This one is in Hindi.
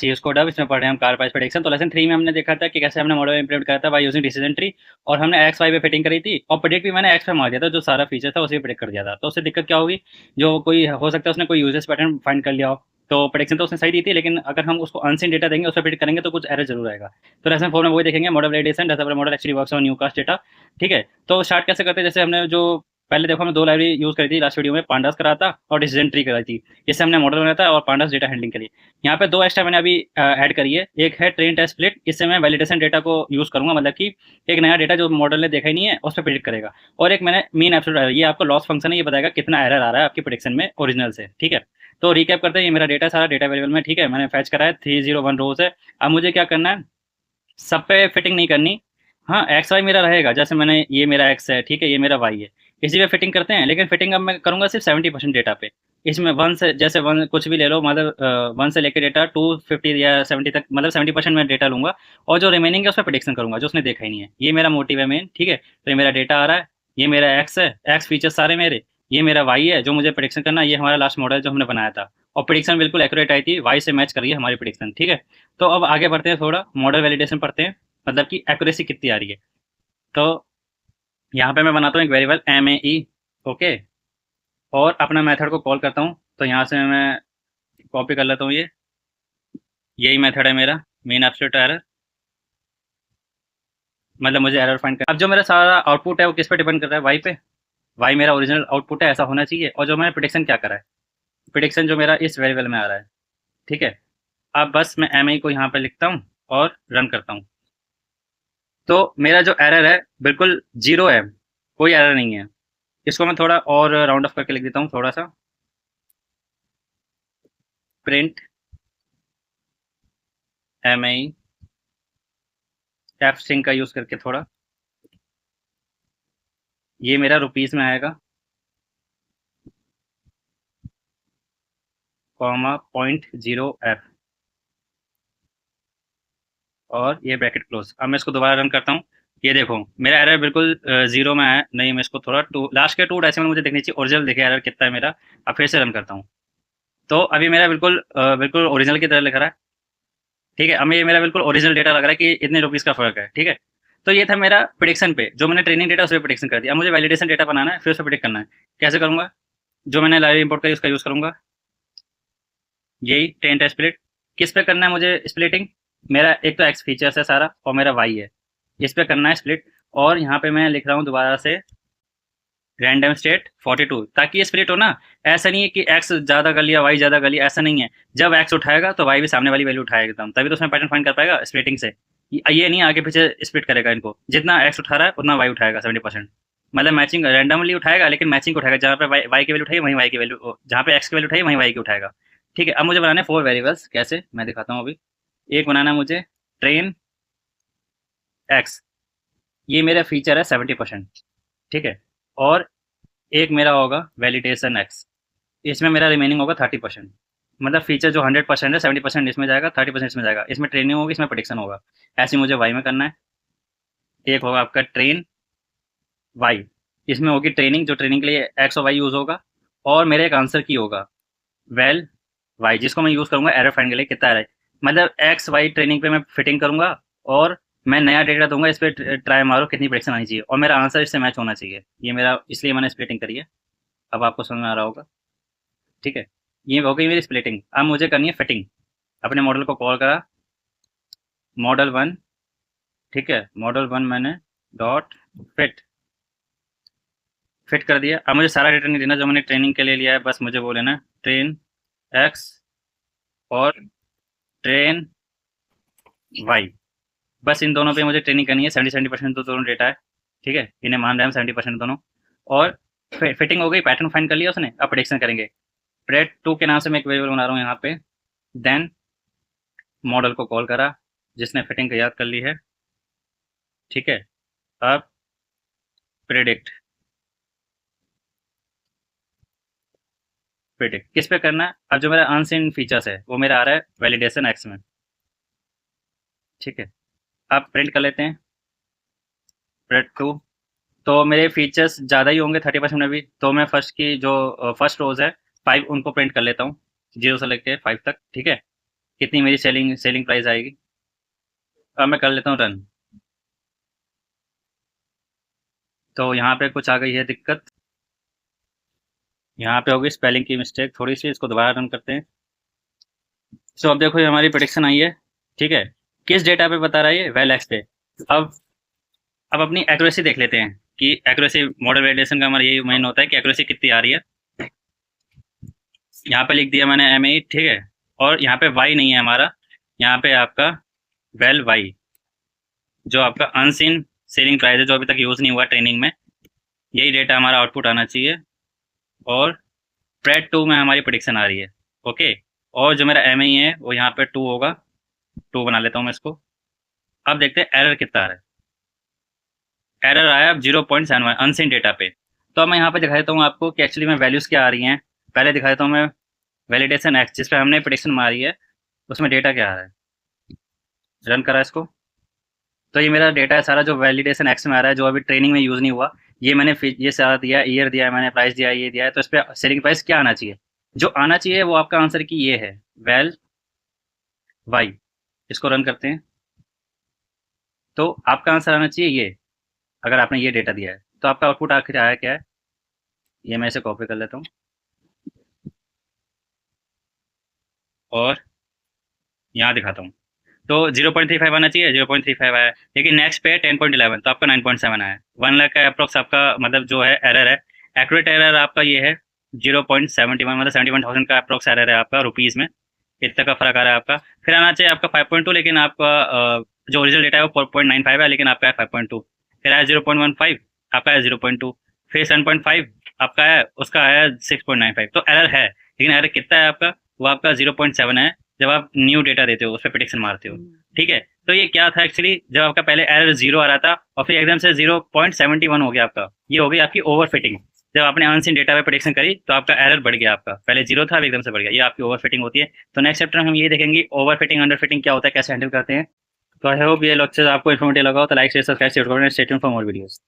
सी कोड अब इसमें पढ़ रहे हैं हम कार प्राइस प्रेडिक्शन। तो लेसन 3 में हमने देखा था कि कैसे हमने मॉडल इंप्लीमेंट करा था बाय यूजिंग डिसीजन ट्री, और हमने एक्स वाई पे फिटिंग करी थी और प्रेडिक्ट भी मैंने एक्स पे मार दिया था, जो सारा फीचर था उसी पे प्रेडिक्ट कर दिया था। तो उससे दिक्कत क्या होगी, जो कोई हो सकता है उसने कोई यूजर्स पैटर्न फाइंड कर लिया हो, तो प्रेडिक्शन तो उसने सही दी थी, लेकिन अगर हम उसको अनसीन डेटा देंगे उस पर प्रेडिक्ट करेंगे तो कुछ एरर जरूर आएगा। तो लेसन 4 में वही देखेंगे, model validation does our model actually works on new cast data. ठीक है, तो स्टार्ट कैसे करते हैं, जैसे हमने जो पहले देखो हमने दो लाइब्रेरी यूज करी थी लास्ट वीडियो में, पांडास करा था और डिसीजन ट्री कराई थी। इससे हमने मॉडल बनाया था और पांडास डेटा हैंडलिंग करी। यहाँ पे दो एक्स्ट्रा मैंने अभी ऐड करी है, एक है ट्रेन टेस्ट स्प्लिट, इससे मैं वैलिडेशन डेटा को यूज करूंगा, मतलब कि एक नया डेटा जो मॉडल ने देखा ही नहीं है उस पर प्रिडिक्ट करेगा। और एक मैंने मीन एब्सोल्यूट एरर, ये आपका लॉस फंक्शन है, ये बताएगा कितना एरर आ रहा है आपकी प्रिडिक्शन में ओरिजिनल से। ठीक है, तो रिकैप करते हैं, ये मेरा डेटा सारा डेटा वेरिएबल में, ठीक है, मैंने फैच करा है 301 रोज है। अब मुझे क्या करना है, सब पे फिटिंग नहीं करनी। हाँ, एक्स वाई मेरा रहेगा, जैसे मैंने ये मेरा एक्स है, ठीक है, ये मेरा वाई है, इसी पे फिटिंग करते हैं। लेकिन फिटिंग अब मैं करूंगा सिर्फ 70% डेटा पे। इसमें वन से, जैसे वन कुछ भी ले लो, मतलब वन से लेकर डेटा 250 या 70 तक, मतलब 70% मैं डेटा लूंगा, और जो रिमेनिंग है उस पर प्रिडिक्शन करूंगा जो उसने देखा ही नहीं है। ये मेरा मोटिव है मेन। ठीक है, तो ये मेरा डेटा आ रहा है, ये मेरा एक्स है, एक्स फीचर्स सारे मेरे, ये मेरा वाई है जो मुझे प्रिडिक्शन करना है, ये हमारा लास्ट मॉडल जो हमने बनाया था, और प्रिडिक्शन बिल्कुल एक्यूरेट आई थी, वाई से मैच कर रही है हमारी प्रिडिक्शन। ठीक है, तो अब आगे बढ़ते हैं, थोड़ा मॉडल वैलिडेशन पढ़ते हैं, मतलब कि एक्यूरेसी कितनी आ रही है। तो यहाँ पे मैं बनाता हूँ एक variable M A E, okay, और अपना मेथड को कॉल करता हूँ। तो यहाँ से मैं कॉपी कर लेता हूँ, ये यही मेथड है मेरा मेन एब्सोल्यूट एरर, मतलब मुझे एरर फाइंड कर। अब जो मेरा सारा आउटपुट है वो किस पे डिपेंड कर रहा है, वाई पे। वाई मेरा ओरिजिनल आउटपुट है, ऐसा होना चाहिए। और जो मैंने प्रिडिक्शन क्या करा है, प्रिडिक्शन जो मेरा इस वेरिएबल में आ रहा है। ठीक है, अब बस मैं एम ए को यहाँ पे लिखता हूँ और रन करता हूँ। तो मेरा जो एरर है बिल्कुल जीरो है, कोई एरर नहीं है। इसको मैं थोड़ा और राउंड ऑफ करके लिख देता हूँ, थोड़ा सा print M I tap string का यूज करके, थोड़ा ये मेरा रुपीस में आएगा, कॉमा 0.0 एफ, और ये ब्रैकेट क्लोज। अब मैं इसको दोबारा रन करता हूँ, ये देखो मेरा एरर बिल्कुल जीरो में है। नहीं, मैं इसको थोड़ा टू लास्ट के 2 डेसिमल मुझे देखनी चाहिए, ओरिजिनल देखे एरर कितना है मेरा। अब फिर से रन करता हूँ, तो अभी मेरा बिल्कुल बिल्कुल ओरिजिनल की तरह लिख रहा है। ठीक है, अब ये मेरा बिल्कुल ओरिजिनल डेटा लग रहा है कि इतने रुपीस का फर्क है। ठीक है, तो ये था मेरा प्रिडिक्शन पे, जो मैंने ट्रेनिंग डेटा उस पर प्रिडिक्शन कर दिया। अब मुझे वैलिडेशन डेटा बनाना है, फिर उस पर प्रिडिक्ट करना है। कैसे करूंगा, जो मैंने लाइब्रेरी इंपोर्ट करी उसका यूज करूंगा, यही टेंट स्प्लिट। किस पे करना है मुझे स्प्लिटिंग, मेरा एक तो एक्स फीचर्स है सारा और मेरा वाई है, इस पे करना है स्प्लिट। और यहाँ पे मैं लिख रहा हूँ दोबारा से रैंडम स्टेट 42, ताकि ये स्प्लिट हो ना। ऐसा नहीं है कि एक्स ज्यादा कर लिया वाई ज्यादा कर लिया, ऐसा नहीं है। जब एक्स उठाएगा तो वाई भी सामने वाली वैल्यू उठाएगा एकदम, तभी तो उसमें पैटर्न फाइंड कर पाएगा स्प्लिटिंग से। ये नहीं आगे पीछे स्प्लिट करेगा इनको, जितना एक्स उठा रहा है उतना वाई उठाएगा 70%। मतलब मैचिंग रैंडमली उठाएगा, लेकिन मैचिंग उठाएगा, जहाँ पे वाई की वैल्यू उठाई वहीं वाई की वैल्यू, जहाँ पे एक्स की वैल्यू उठाई वहीं वाई की उठाएगा। ठीक है, अब मुझे बनाना है 4 वेरिएबल्स, कैसे मैं दिखाता हूँ अभी। एक बनाना है मुझे ट्रेन एक्स, ये मेरा फीचर है 70%। ठीक है, और एक मेरा होगा वैलिडेशन एक्स, इसमें मेरा रिमेनिंग होगा 30%। मतलब फीचर जो 100% है 70% इसमें जाएगा, 30% इसमें जाएगा, इसमें ट्रेनिंग होगी, इसमें प्रोडिक्शन होगा। ऐसे मुझे वाई में करना है। एक होगा आपका ट्रेन वाई, इसमें होगी ट्रेनिंग, जो ट्रेनिंग के लिए एक्स और वाई यूज होगा। और मेरे एक आंसर की होगा वेल वाई, जिसको मैं यूज करूंगा एरर फाइंड के लिए, कितना एरर, मतलब एक्स वाई ट्रेनिंग पे मैं फिटिंग करूंगा, और मैं नया डेटा दूंगा, इस पर ट्राई मारो कितनी प्रेडिक्शन आनी चाहिए, और मेरा आंसर इससे मैच होना चाहिए। ये मेरा, इसलिए मैंने स्प्लिटिंग करी है। अब आपको समझ में आ रहा होगा। ठीक है, ये हो गई मेरी स्प्लिटिंग। अब मुझे करनी है फिटिंग। अपने मॉडल को कॉल करा, मॉडल वन, ठीक है, मॉडल वन मैंने डॉट फिट, फिट कर दिया। अब मुझे सारा डेटा नहीं देना जो मैंने ट्रेनिंग के लिए लिया है, बस मुझे वो लेना है ट्रेन एक्स और ट्रेन वाई। बस इन दोनों पे मुझे ट्रेनिंग करनी है, 70% तो दोनों डेटा है। ठीक है, इन्हें मान रहे हैं हम 70% दोनों। और फिटिंग हो गई, पैटर्न फाइंड कर लिया उसने। अब प्रेडिक्शन करेंगे, प्रेड टू के नाम से मैं एक वेरिएबल बना रहा हूँ यहाँ पे। देन मॉडल को कॉल करा, जिसने फिटिंग को याद कर ली है। ठीक है, अब प्रिडिक्ट, प्रिडिक्ट किस पे करना है। अब जो मेरा अनसीन फीचर्स है वो मेरा आ रहा है वैलिडेशन एक्स में। ठीक है, अब प्रिंट कर लेते हैं प्रिंट टू। तो मेरे फीचर्स ज़्यादा ही होंगे 30% में भी, तो मैं फर्स्ट की जो फर्स्ट रोज है 5 उनको प्रिंट कर लेता हूँ, 0 से लेके 5 तक। ठीक है, कितनी मेरी सेलिंग सेलिंग प्राइस आएगी। अब मैं कर लेता हूँ रन। तो यहाँ पे कुछ आ गई है दिक्कत, यहाँ पे होगी स्पेलिंग की मिस्टेक थोड़ी सी, इसको दोबारा रन करते हैं। सो अब देखो ये हमारी प्रेडिक्शन आई है, ठीक है। किस डेटा पे बता रहा है ये, वेल एक्स पे। अब अब अपनी एक्यूरेसी देख लेते हैं कि एक्यूरेसी मॉडल वैलिडेशन का हमारा यही मेन होता है कि एक्यूरेसी कितनी आ रही है। यहाँ पे लिख दिया मैंने M8, ठीक है। और यहाँ पे वाई नहीं है हमारा, यहाँ पे आपका वेल वाई, जो आपका अनसीन सेलिंग प्राइस है जो अभी तक यूज़ नहीं हुआ ट्रेनिंग में, यही डेटा हमारा आउटपुट आना चाहिए। और प्रेड 2 में हमारी प्रेडिक्शन आ रही है, ओके। और जो मेरा MAE है वो यहाँ पे 2 होगा, 2 बना लेता हूँ मैं इसको। अब देखते हैं एरर कितना आ रहा है। एरर आया अब 0.71 अनसीन डेटा पे। तो अब मैं यहाँ पे दिखा देता हूँ आपको कि एक्चुअली में वैल्यूज़ क्या आ रही हैं। पहले दिखा देता हूँ मैं वैलिडेशन एक्स जिस पे हमने प्रेडिक्शन मारी है, उसमें डेटा क्या आ रहा है। रन करा इसको, तो ये मेरा डेटा है सारा जो वैलिडेशन एक्स में आ रहा है, जो अभी ट्रेनिंग में यूज़ नहीं हुआ। ये मैंने ये सारा दिया, ईयर दिया है मैंने, प्राइस दिया है, ये दिया है। तो इस पर सेलिंग प्राइस क्या आना चाहिए, जो आना चाहिए वो आपका आंसर की ये है, वेल वाई। इसको रन करते हैं, तो आपका आंसर आना चाहिए ये। अगर आपने ये डेटा दिया है तो आपका आउटपुट आखिर आया क्या है, ये मैं इसे कॉपी कर लेता हूँ और यहाँ दिखाता हूँ। तो 0.35 आना चाहिए, 0.35 आया। लेकिन नेक्स्ट पे है 10.11, तो आपका 9.7 आया। 1 लाख का अप्रोक्स आपका मतलब जो है एरर है। एक्यूरेट एरर आपका ये है 0.71, मतलब 71,000 का अप्रोक्स एरर है आपका रुपीज़ में, इतना का फर्क आ रहा है आपका। फिर आना चाहिए आपका 5.2, लेकिन आपका जो ओरिजिनल डेटा है वो 4.95 है, लेकिन आपका है 5.2। फिर आया 0.15, आपका है 0.2। फिर 7.5 आपका है, उसका है 6.95। तो एरर है, लेकिन एरर कितना है आपका, वो आपका 0.7 है जब आप न्यू डेटा देते हो, उस पर प्रिडिक्शन मारते हो, ठीक है। तो ये क्या था एक्चुअली, जब आपका पहले एरर 0 आ रहा था और फिर एकदम से 0.71 हो गया आपका, ये हो गई आपकी ओवरफिटिंग। जब आपने अनसीन डेटा पे प्रेडिक्शन करी तो आपका एरर बढ़ गया, आपका पहले 0 था अब एकदम से बढ़ गया, ये आपकी ओवरफिटिंग होती है। तो नेक्स्ट चैप्टर में हम ये देखेंगे ओवरफिटिंग अंडरफिटिंग क्या होता है, कैसे हैंडल करते हैं। तो आई होप ये लेक्चर आपको इन्फॉर्मेटिव लगा हो, तो लाइक शेयर सब्सक्राइब शेयर करें, stay tuned for more videos.